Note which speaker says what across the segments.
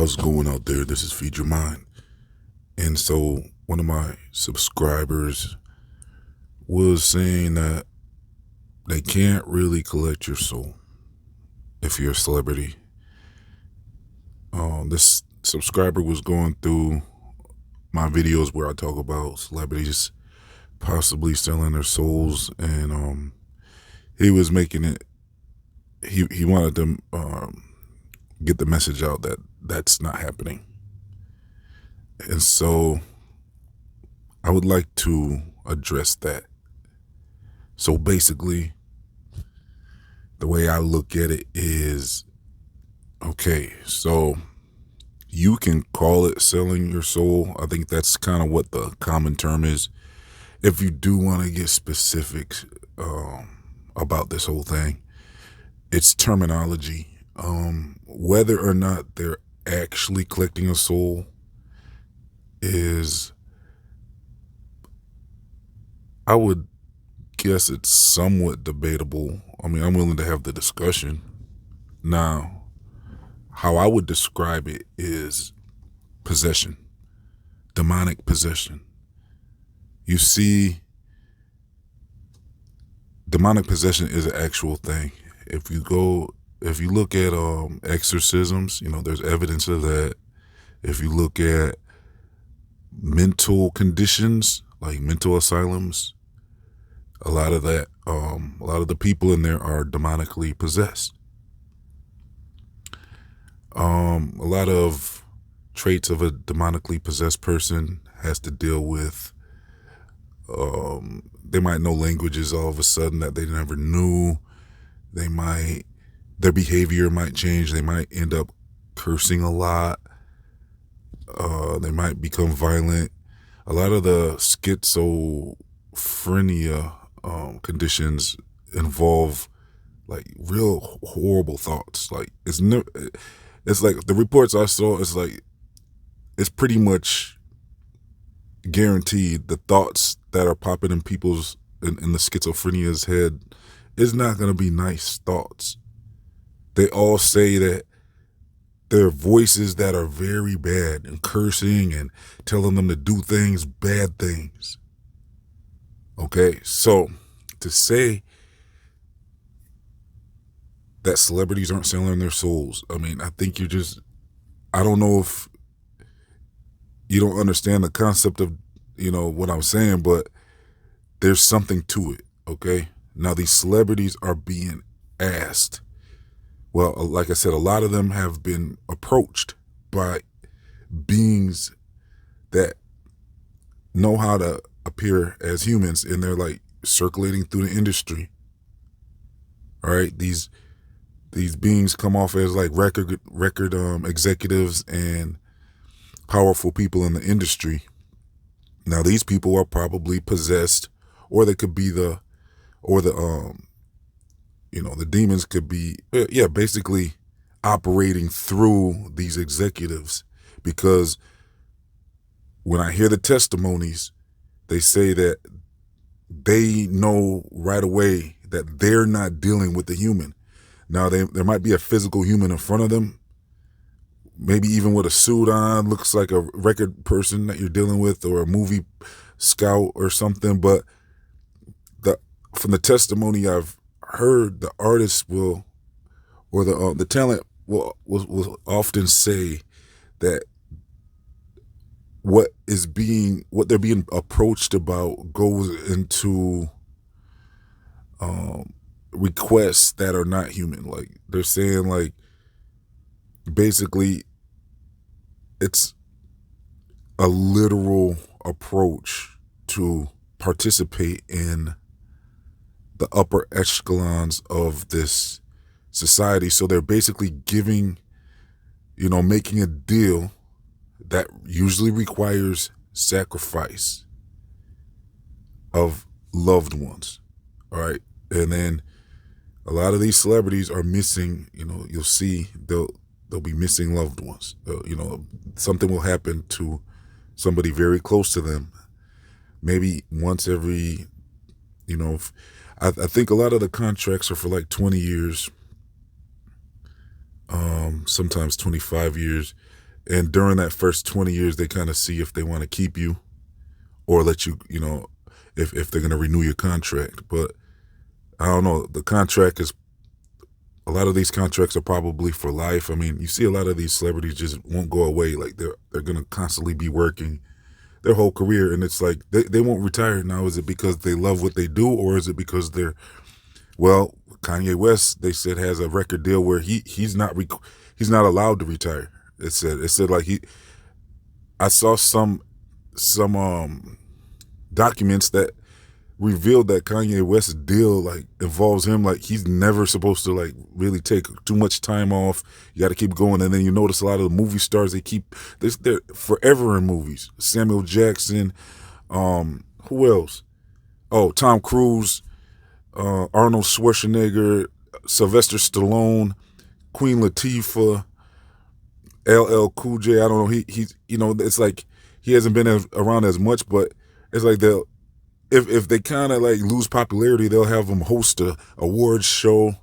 Speaker 1: How's it going out there? This is Feed Your Mind. And so one of my subscribers was saying that they can't really collect your soul if you're a celebrity. This subscriber was going through my videos where I talk about celebrities possibly selling their souls, and he was making it. He wanted to get the message out that that's not happening. And so I would like to address that. So basically, the way I look at it is, okay, so you can call it selling your soul. I think that's kind of what the common term is. If you do want to get specifics about this whole thing, it's terminology. Whether or not they're actually collecting a soul is, I would guess it's somewhat debatable. I mean, I'm willing to have the discussion. Now, how I would describe it is possession, demonic possession. You see, demonic possession is an actual thing. If you look at exorcisms, there's evidence of that. If you look at mental conditions, like mental asylums, a lot of the people in there are demonically possessed. A lot of traits of a demonically possessed person has to deal with, they might know languages all of a sudden that they never knew. Their behavior might change. They might end up cursing a lot. They might become violent. A lot of the schizophrenia conditions involve like real horrible thoughts. Like it's like the reports I saw. It's pretty much guaranteed the thoughts that are popping in people's in the schizophrenia's head is not going to be nice thoughts. They all say that there are voices that are very bad and cursing and telling them to do bad things. Okay, so to say that celebrities aren't selling their souls, I mean, I think I don't know if you don't understand the concept of, what I'm saying, but there's something to it, okay? Now, these celebrities are being asked. Well, like I said, a lot of them have been approached by beings that know how to appear as humans, and they're like circulating through the industry. All right, these beings come off as like record executives and powerful people in the industry. Now, these people are probably possessed, or they could be the demons could be, basically operating through these executives, because when I hear the testimonies, they say that they know right away that they're not dealing with the human. Now, there might be a physical human in front of them, maybe even with a suit on, looks like a record person that you're dealing with, or a movie scout or something, but from the testimony I've heard, the artist will, or the talent will often say that what they're being approached about goes into requests that are not human. Like they're saying, like basically it's a literal approach to participate in the upper echelons of this society. So they're basically making a deal that usually requires sacrifice of loved ones. All right. And then a lot of these celebrities are missing, you'll see they'll be missing loved ones. Something will happen to somebody very close to them. Maybe once every, I think a lot of the contracts are for like 20 years, sometimes 25 years. And during that first 20 years, they kind of see if they want to keep you or let you, if they're going to renew your contract. But I don't know. The contract is, a lot of these contracts are probably for life. I mean, you see a lot of these celebrities just won't go away. Like they're going to constantly be working their whole career. And it's like they won't retire now. Is it because they love what they do, or is it because well, Kanye West, they said, has a record deal where he's not allowed to retire. It said like I saw some documents that revealed that Kanye West's deal like involves him, like he's never supposed to like really take too much time off. You got to keep going. And then you notice a lot of the movie stars, they're forever in movies. Samuel Jackson, who else? Oh, Tom Cruise, Arnold Schwarzenegger, Sylvester Stallone, Queen Latifah, LL Cool J. I don't know. He's it's like he hasn't been around as much, but it's like if they kind of like lose popularity, they'll have him host a awards show,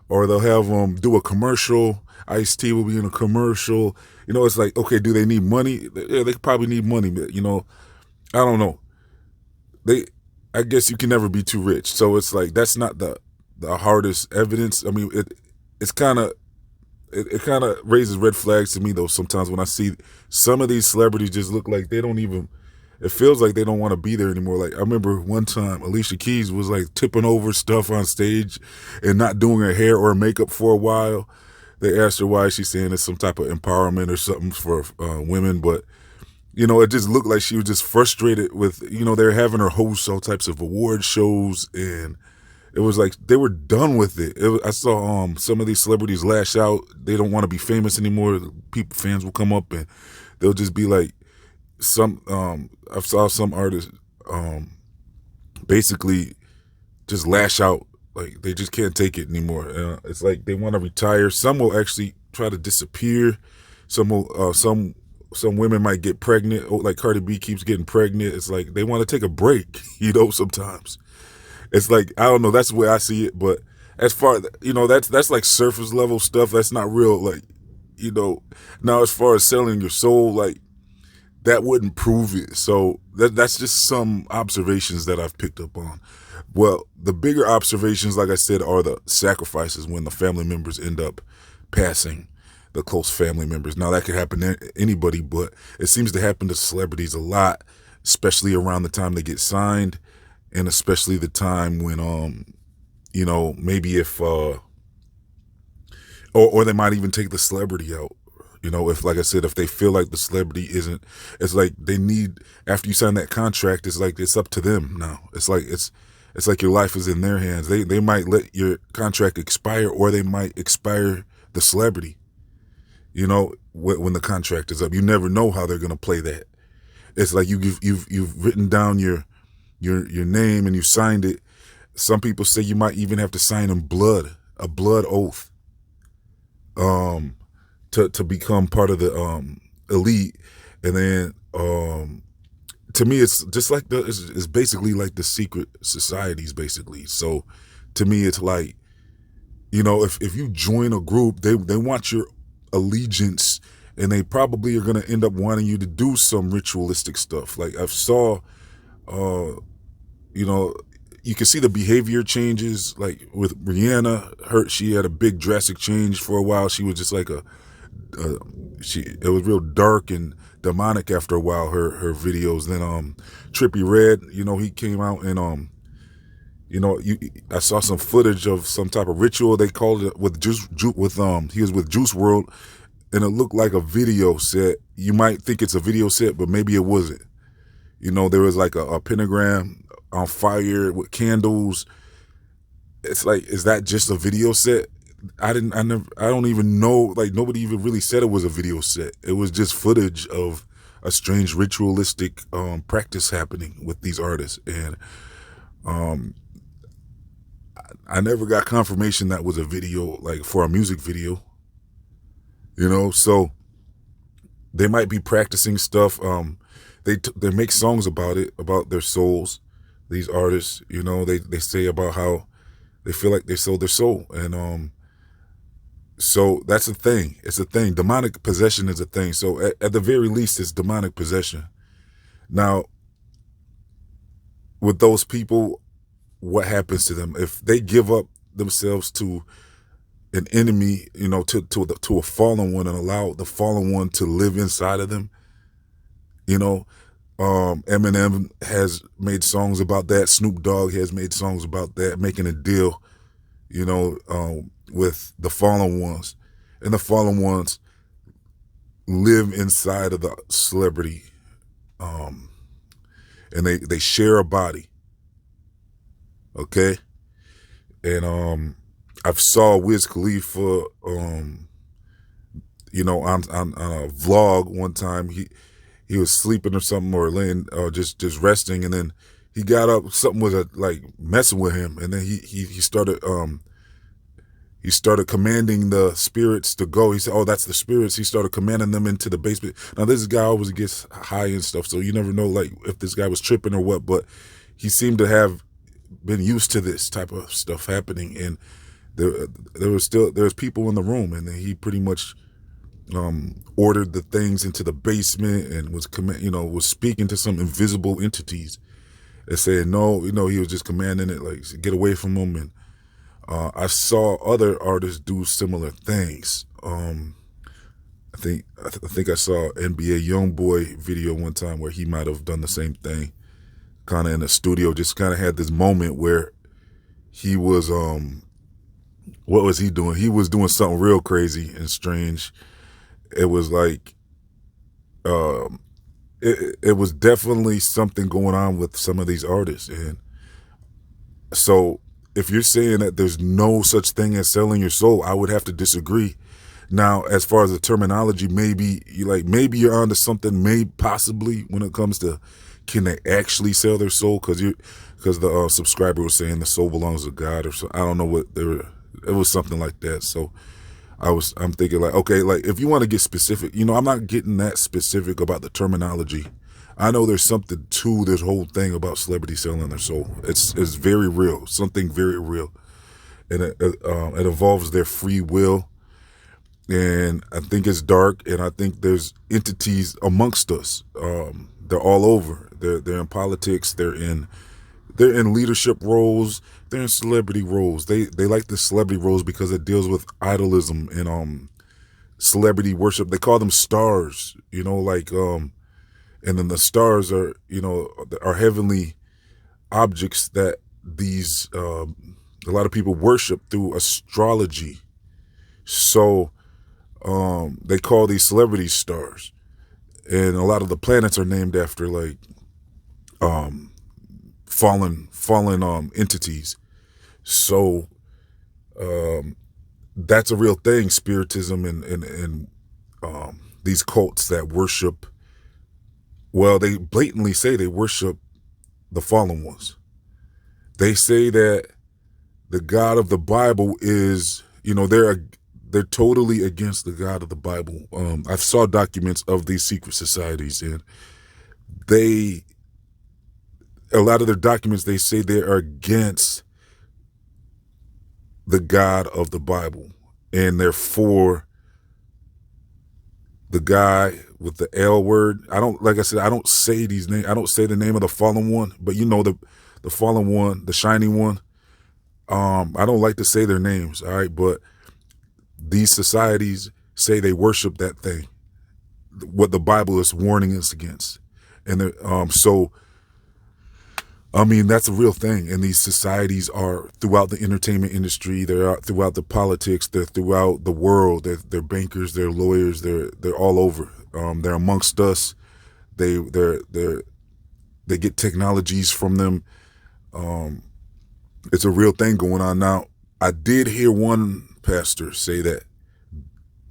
Speaker 1: or they'll have him do a commercial. Ice-T will be in a commercial. It's like, okay, do they need money? Yeah, they probably need money, but I don't know. I guess you can never be too rich. So it's like, that's not the hardest evidence. I mean, it kind of raises red flags to me though. Sometimes when I see some of these celebrities just look like it feels like they don't want to be there anymore. Like I remember one time Alicia Keys was like tipping over stuff on stage and not doing her hair or makeup for a while. They asked her why. She's saying it's some type of empowerment or something for women, but it just looked like she was just frustrated with, they're having her host all types of award shows, and it was like they were done with it. I saw some of these celebrities lash out. They don't want to be famous anymore. Fans will come up and they'll just be like, I saw some artists basically just lash out. Like they just can't take it anymore. It's like they want to retire. Some will actually try to disappear. Some will, some women might get pregnant. Like Cardi B keeps getting pregnant. It's like they want to take a break, sometimes. It's like, I don't know, that's the way I see it. But as far, that's like surface level stuff. That's not real. Like, now as far as selling your soul, like that wouldn't prove it. So that's just some observations that I've picked up on. Well, the bigger observations, like I said, are the sacrifices when the family members end up passing, the close family members. Now that could happen to anybody, but it seems to happen to celebrities a lot, especially around the time they get signed, and especially the time when, maybe if, or they might even take the celebrity out. If, like I said, if they feel like the celebrity isn't, it's like they need, after you sign that contract, it's like it's up to them now. It's like your life is in their hands. They might let your contract expire, or they might expire the celebrity. When the contract is up, you never know how they're gonna play that. It's like you've written down your name and you signed it. Some people say you might even have to sign a blood oath, to become part of the elite. And then to me, it's just like it's basically like the secret societies, basically. So to me, it's like, if you join a group, they want your allegiance, and they probably are going to end up wanting you to do some ritualistic stuff. Like I saw, you can see the behavior changes, like with Rihanna. She had a big drastic change for a while. She was just like it was real dark and demonic after a while, her videos. Then Trippie Redd, he came out and I saw some footage of some type of ritual, they called it, he was with Juice WRLD, and it looked like a video set. You might think it's a video set, but maybe it wasn't. There was like a pentagram on fire with candles. It's like, is that just a video set? I don't even know, like nobody even really said it was a video set. It was just footage of a strange ritualistic practice happening with these artists. And I never got confirmation that was a video, like for a music video, so they might be practicing stuff. They make songs about it, about their souls, these artists. They say about how they feel like they sold their soul. And So that's a thing. It's a thing. Demonic possession is a thing. So at the very least, it's demonic possession. Now, with those people, what happens to them if they give up themselves to an enemy, to a fallen one, and allow the fallen one to live inside of them? Eminem has made songs about that. Snoop Dogg has made songs about that, making a deal, with the fallen ones, and the fallen ones live inside of the celebrity, and they share a body. Okay. And I've saw Wiz Khalifa, on a vlog one time. He was sleeping or something, or laying, just resting, and then he got up. Something was like messing with him, and then he started commanding the spirits to go. He said, "Oh, that's the spirits." He started commanding them into the basement. Now, this guy always gets high and stuff, so you never know, like, if this guy was tripping or what. But he seemed to have been used to this type of stuff happening, and there's people in the room, and he pretty much ordered the things into the basement, and was speaking to some invisible entities and saying no. He was just commanding it, like, get away from him. And I saw other artists do similar things. I think I saw NBA YoungBoy video one time where he might have done the same thing, kind of in the studio. Just kind of had this moment where he was what was he doing? He was doing something real crazy and strange. It was like, it was definitely something going on with some of these artists. And so if you're saying that there's no such thing as selling your soul, I would have to disagree. Now, as far as the terminology, maybe you're onto something, possibly, when it comes to, can they actually sell their soul? Because the subscriber was saying the soul belongs to God, or so. I don't know what it was, something like that. So I'm thinking, like, okay, like, if you want to get specific, I'm not getting that specific about the terminology. I know there's something to this whole thing about celebrity selling their soul. It's very real, something very real, and it involves their free will. And I think it's dark, and I think there's entities amongst us. They're all over. They're in politics. They're in leadership roles. They're in celebrity roles. They like the celebrity roles because it deals with idolism and celebrity worship. They call them stars, and then the stars are heavenly objects that these a lot of people worship through astrology. So they call these celebrity stars, and a lot of the planets are named after, like, fallen entities. So that's a real thing. Spiritism and these cults that worship, well, they blatantly say they worship the fallen ones. They say that the God of the Bible is, they're totally against the God of the Bible. I saw documents of these secret societies, and a lot of their documents, they say they are against the God of the Bible, and they're for the guy with the L word. Like I said, I don't say these names. I don't say the name of the fallen one, but the fallen one, the shining one. I don't like to say their names, all right? But these societies say they worship that thing, what the Bible is warning us against. And so, I mean, that's a real thing. And these societies are throughout the entertainment industry. They're throughout the politics. They're throughout the world. They're bankers. They're lawyers. They're all over. They're amongst us. They get technologies from them. It's a real thing going on. Now, I did hear one pastor say that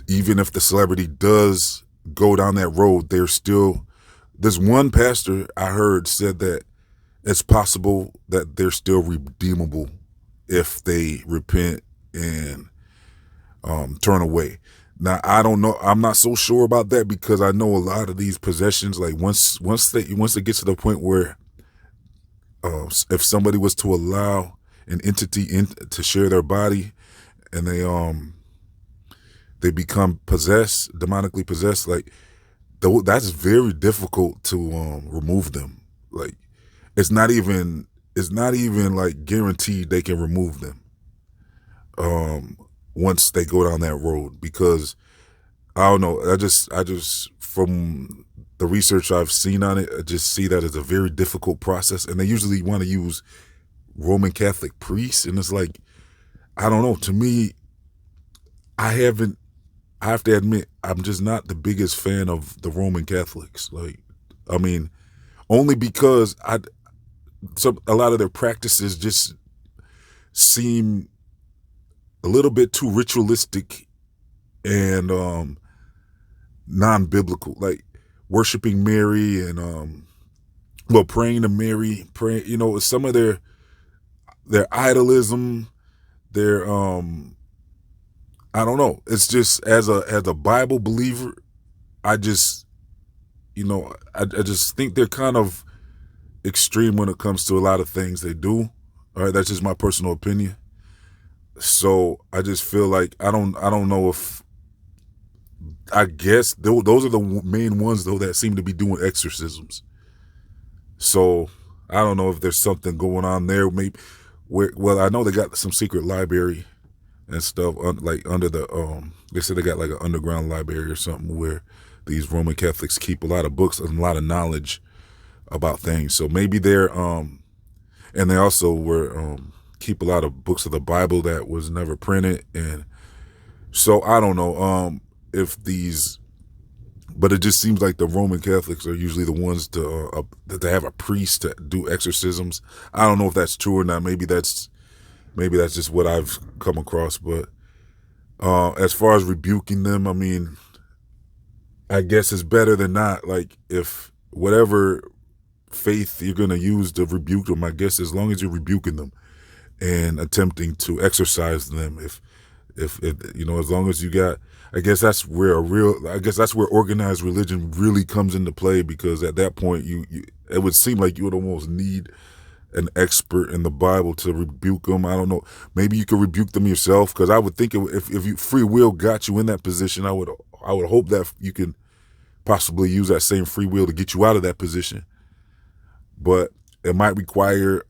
Speaker 1: even if the celebrity does go down that road, there's one pastor I heard said that it's possible that they're still redeemable if they repent and turn away. Now, I don't know. I'm not so sure about that, because I know a lot of these possessions, like, once it gets to the point where if somebody was to allow an entity to share their body, and they become possessed, demonically possessed. Like that's very difficult to remove them. Like it's not even like guaranteed they can remove them once they go down that road, because I don't know. I just from the research I've seen on it, I just see that it's a very difficult process, and they usually want to use Roman Catholic priests, and it's like, I don't know. To me, I have to admit, I'm just not the biggest fan of the Roman Catholics. Like, I mean, only because a lot of their practices just seem a little bit too ritualistic and non-biblical, like worshiping Mary and praying to Mary, praying, some of their idolism, their I don't know. It's just as a Bible believer, I just I just think they're kind of extreme when it comes to a lot of things they do. All right, that's just my personal opinion. So I just feel like I don't know if, I guess those are the main ones though that seem to be doing exorcisms. So I don't know if there's something going on there. Maybe well, I know they got some secret library and stuff, like under the they said they got like an underground library or something where these Roman Catholics keep a lot of books and a lot of knowledge about things. So maybe they're and they also were keep a lot of books of the Bible that was never printed. And so I don't know if these, but it just seems like the Roman Catholics are usually the ones to that they have a priest to do exorcisms. I don't know if that's true or not. Maybe that's just what I've come across. But as far as rebuking them, I mean, I guess it's better than not. Like, if whatever faith you're going to use to rebuke them, I guess as long as you're rebuking them and attempting to exorcise them, if as long as you got, I guess that's where organized religion really comes into play, because at that point it would seem like you would almost need an expert in the Bible to rebuke them. I don't know. Maybe you could rebuke them yourself, because I would think if you, free will got you in that position, I would hope that you can possibly use that same free will to get you out of that position. But it might require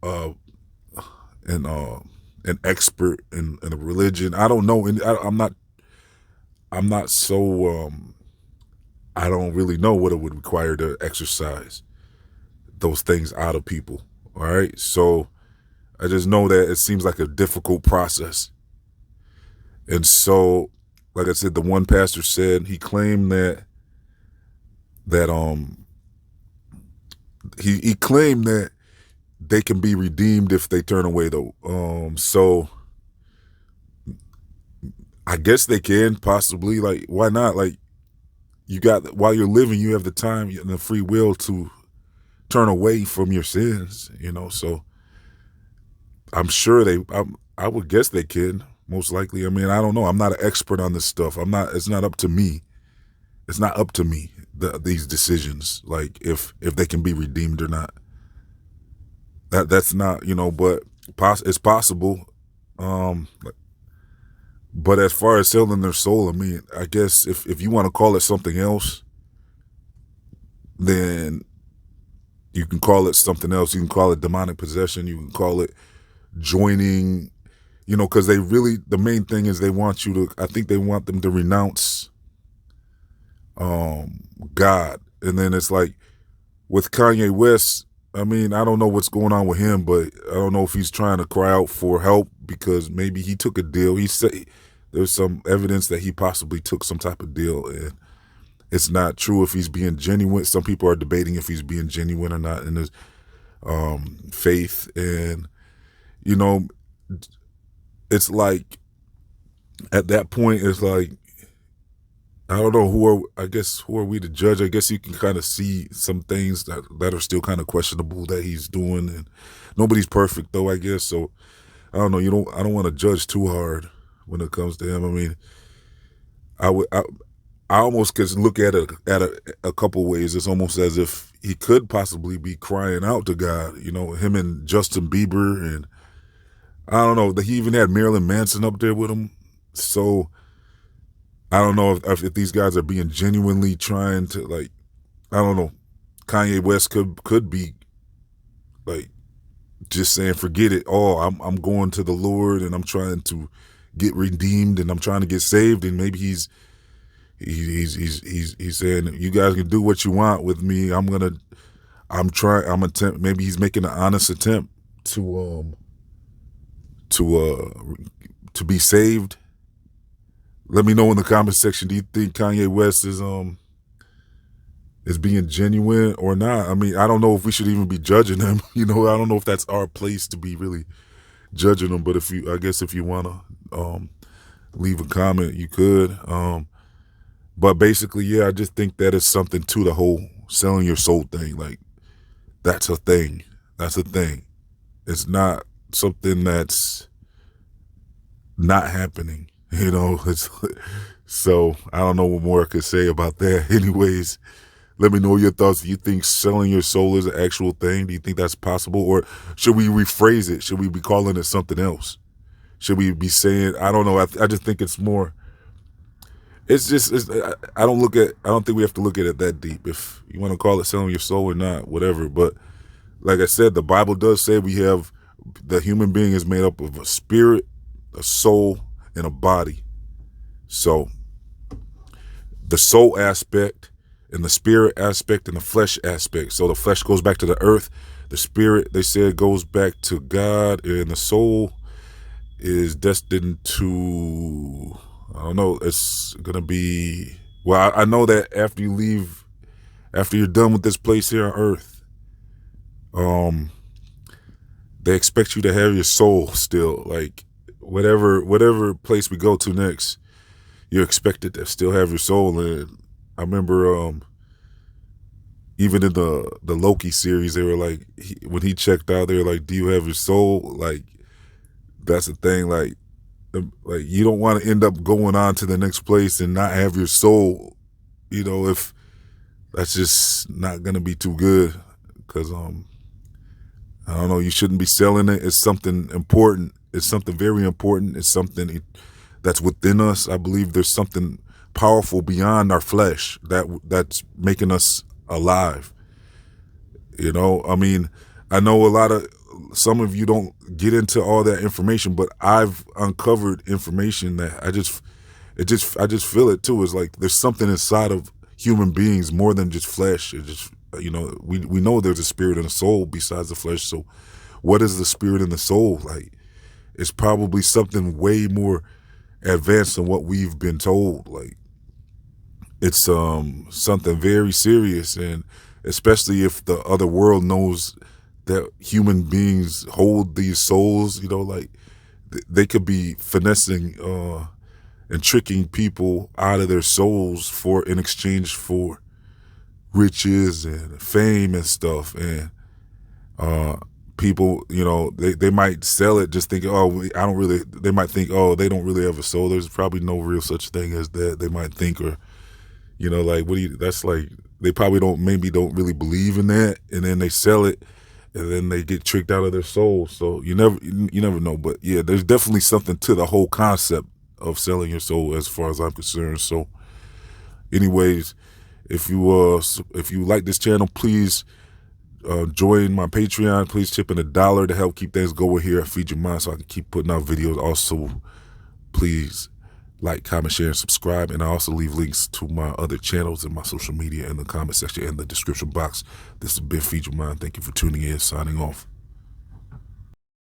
Speaker 1: an expert in a religion. I don't know, and I'm not so I don't really know what it would require to exercise those things out of people. All right, so I just know that it seems like a difficult process. And so, like I said, the one pastor said he claimed that he claimed that they can be redeemed if they turn away, though. So I guess they can possibly. Like, why not? Like, while you're living, you have the time and the free will to turn away from your sins, so I'm sure I would guess they can, most likely. I mean, I don't know. I'm not an expert on this stuff. It's not up to me. It's not up to me, these decisions, like if they can be redeemed or not. That's not, but it's possible. But as far as selling their soul, I mean, I guess if you want to call it something else, then you can call it something else. You can call it demonic possession. You can call it joining, because the main thing is I think they want them to renounce God. And then it's like with Kanye West, I mean, I don't know what's going on with him, but I don't know if he's trying to cry out for help because maybe he took a deal. He said there's some evidence that he possibly took some type of deal, and it's not true if he's being genuine. Some people are debating if he's being genuine or not in his faith. And, it's like, at that point, it's like, I don't know, who are we to judge? I guess you can kind of see some things that are still kind of questionable that he's doing, and nobody's perfect though, I guess. So I don't know. I don't want to judge too hard when it comes to him. I mean, I almost could look at it a couple ways. It's almost as if he could possibly be crying out to God, him and Justin Bieber, and I don't know, he even had Marilyn Manson up there with him. So I don't know if these guys are being genuinely trying to, like, I don't know. Kanye West could be like just saying, forget it all. I'm going to the Lord and I'm trying to get redeemed and I'm trying to get saved. And maybe he's saying, you guys can do what you want with me. I'm attempt. Maybe he's making an honest attempt to be saved. Let me know in the comment section. Do you think Kanye West is being genuine or not? I mean, I don't know if we should even be judging him. I don't know if that's our place to be really judging him. But I guess if you want to leave a comment, you could. But basically, yeah, I just think that is something to the whole selling your soul thing. Like, that's a thing. That's a thing. It's not something that's not happening. So I don't know what more I could say about that. Anyways, let me know your thoughts. Do you think selling your soul is an actual thing? Do you think that's possible? Or should we rephrase it? Should we be calling it something else? Should we be saying, I don't know. I just think it's more, I don't think we have to look at it that deep. If you want to call it selling your soul or not, whatever. But like I said, the Bible does say the human being is made up of a spirit, a soul, and a body. So the soul aspect and the spirit aspect and the flesh aspect. So the flesh goes back to the earth. The spirit, they said, goes back to God, and the soul is destined to, I don't know, it's going to be, well, I know that after you're done with this place here on earth, they expect you to have your soul still. Like, whatever place we go to next, you're expected to still have your soul. And I remember even in the Loki series, they were like, when he checked out, they were like, do you have your soul? Like, that's the thing. Like you don't want to end up going on to the next place and not have your soul, if that's just not going to be too good. Because I don't know, you shouldn't be selling it. It's something important. It's something very important. It's something that's within us. I believe there's something powerful beyond our flesh that's making us alive. I mean, I know some of you don't get into all that information, but I've uncovered information that I just feel it too. It's like there's something inside of human beings more than just flesh. It just, we know there's a spirit and a soul besides the flesh. So what is the spirit and the soul? Like, it's probably something way more advanced than what we've been told. Like, it's something very serious, and especially if the other world knows that human beings hold these souls, like they could be finessing and tricking people out of their souls in exchange for riches and fame and stuff. And people, they might sell it just thinking, they might think, oh, they don't really have a soul. There's probably no real such thing as that. They might think, or, like, that's like, they probably don't really believe in that. And then they sell it and then they get tricked out of their soul. So you never know. But yeah, there's definitely something to the whole concept of selling your soul as far as I'm concerned. So anyways, if you like this channel, please join my Patreon. Please chip in $1 to help keep things going here at Feed Your Mind so I can keep putting out videos. Also, please like, comment, share, and subscribe. And I also leave links to my other channels and my social media in the comment section and the description box. This has been Feed Your Mind. Thank you for tuning in. Signing off.